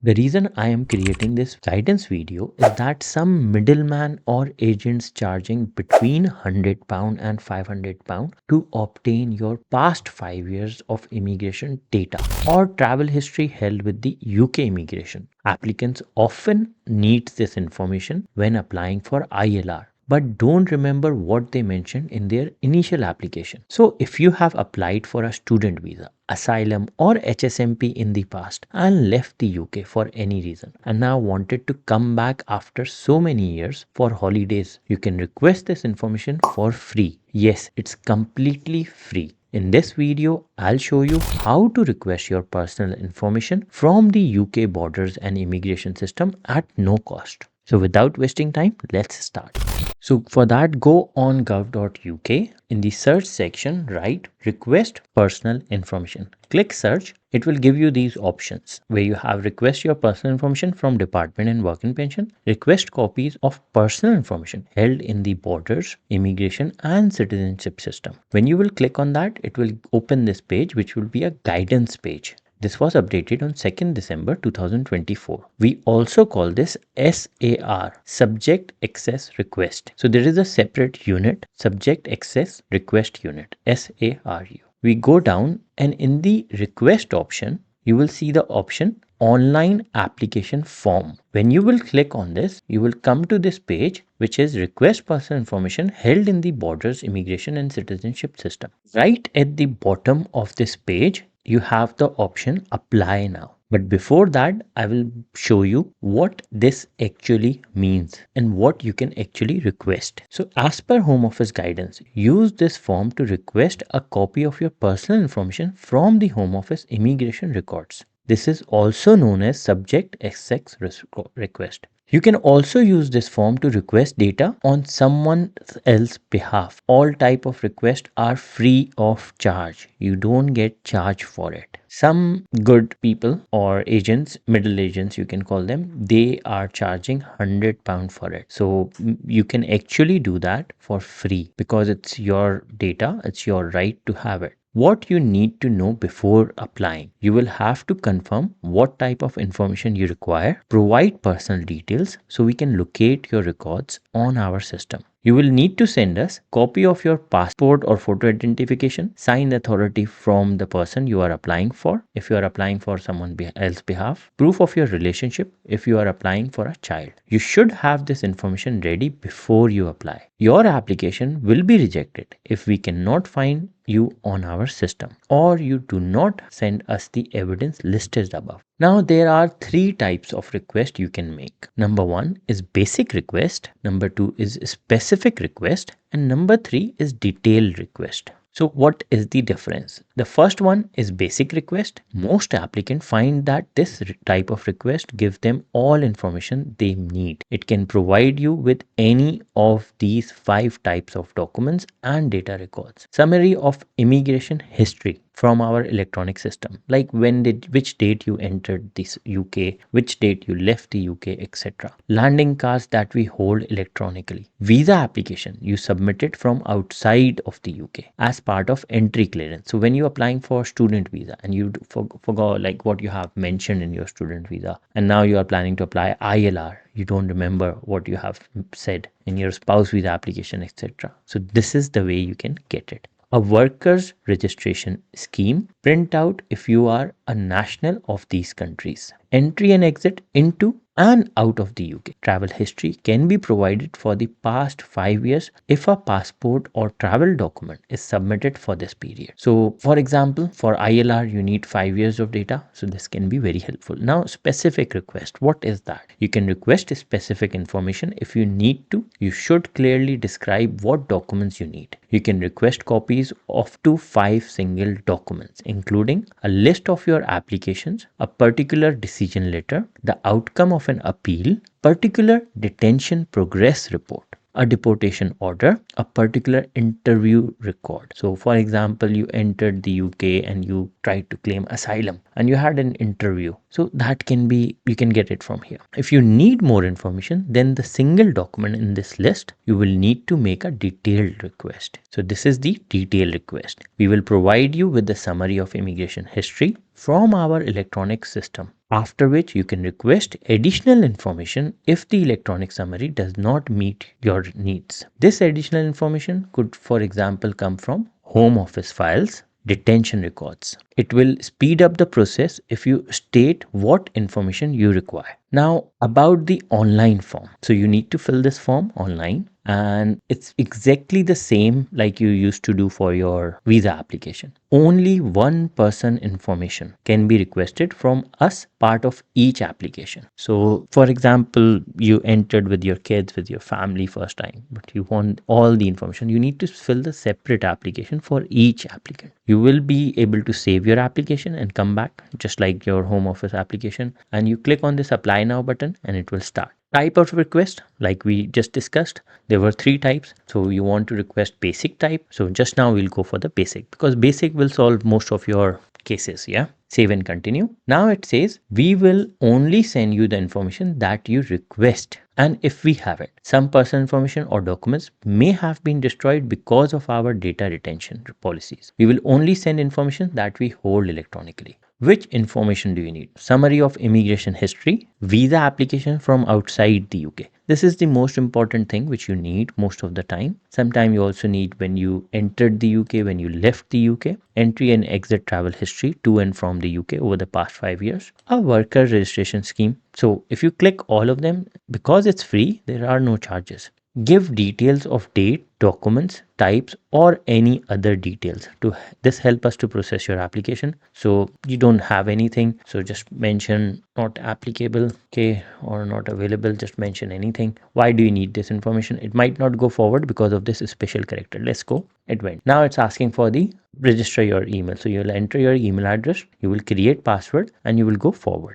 The reason I am creating this guidance video is that some middleman or agents charging between £100 and £500 to obtain your past 5 years of immigration data or travel history held with the UK immigration. Applicants often need this information when applying for ILR, but don't remember what they mentioned in their initial application. So if you have applied for a student visa, asylum or HSMP in the past and left the UK for any reason and now wanted to come back after so many years for holidays, you can request this information for free. Yes, it's completely free. In this video, I'll show you how to request your personal information from the UK borders and immigration system at no cost. So without wasting time, let's start. So for that, go on gov.uk. In the search section, write request personal information. Click search. It will give you these options where you have request your personal information from Department and Work and Pension, request copies of personal information held in the borders, immigration and citizenship system. When you will click on that, it will open this page, which will be a guidance page. This was updated on 2nd December 2024. We also call this SAR, Subject Access Request. So there is a separate unit, Subject Access Request Unit, SARU. We go down and in the request option, you will see the option online application form. When you will click on this, you will come to this page, which is request personal information held in the borders, immigration and citizenship system. Right at the bottom of this page, you have the option apply now. But before that, I will show you what this actually means and what you can actually request. So as per Home Office guidance, use this form to request a copy of your personal information from the Home Office immigration records. This is also known as subject access request. You can also use this form to request data on someone else's behalf. All type of requests are free of charge. You don't get charged for it. Some good people or agents, middle agents you can call them, they are charging £100 for it. So you can actually do that for free because it's your data, it's your right to have it. What you need to know before applying. You will have to confirm what type of information you require, provide personal details so we can locate your records on our system. You will need to send us copy of your passport or photo identification, signed authority from the person you are applying for if you are applying for someone else's behalf, proof of your relationship if you are applying for a child. You should have this information ready before you apply. Your application will be rejected if we cannot find you on our system or you do not send us the evidence listed above. Now there are three types of request you can make. Number one is basic request, number two is specific request, and number three is detailed request. So what is the difference? The first one is basic request. Most applicants find that this type of request gives them all information they need. It can provide you with any of these 5 types of documents and data records. Summary of immigration history from our electronic system, like which date you entered this UK, which date you left the UK, etc. Landing cards that we hold electronically. Visa application you submitted from outside of the UK as part of entry clearance. So when you're applying for student visa and you forgot like what you have mentioned in your student visa and now you are planning to apply ILR, you don't remember what you have said in your spouse visa application, etc. So this is the way you can get it. A workers registration scheme printout if you are a national of these countries. Entry and exit into and out of the UK. Travel history can be provided for the past 5 years if a passport or travel document is submitted for this period. So for example, for ILR you need 5 years of data. So this can be very helpful. Now specific request, what is that? You can request specific information. If you need to, you should clearly describe what documents you need. You can request copies of 2 to 5 single documents, including a list of your applications, a particular decision letter, the outcome of an appeal, particular detention progress report, a deportation order, a particular interview record. So for example, you entered the UK and you tried to claim asylum and you had an interview So that can be, you can get it from here. If you need more information than the single document in this list, you will need to make a detailed request. So this is the detailed request. We will provide you with the summary of immigration history from our electronic system, after which you can request additional information if the electronic summary does not meet your needs. This additional information could, for example, come from Home Office files, detention records. It will speed up the process if you state what information you require. Now, about the online form. So you need to fill this form online, and it's exactly the same like you used to do for your visa application. Only one person information can be requested from us, part of each application. So for example, you entered with your kids, with your family first time, but you want all the information. You need to fill the separate application for each applicant. You will be able to save your application and come back just like your home office application, and you click on this apply now button and it will start. Type of request, like we just discussed, there were 3 types. So you want to request basic type. So just now we'll go for the basic, because basic will solve most of your cases. Yeah, save and continue. Now it says we will only send you the information that you request, and if we have it. Some personal information or documents may have been destroyed because of our data retention policies. We will only send information that we hold electronically. Which information do you need? Summary of immigration history, visa application from outside the UK. This is the most important thing which you need most of the time. Sometimes you also need when you entered the UK, when you left the UK, entry and exit travel history to and from the UK over the past 5 years, a worker registration scheme. So if you click all of them, because it's free, there are no charges. Give details of date, documents, types, or any other details. To this help us to process your application. So you don't have anything, so just mention not applicable, okay, or not available. Just mention anything. Why do you need this information? It might not go forward because of this special character. Let's go. It went. Now it's asking for the register your email. So you'll enter your email address, you will create password, and you will go forward.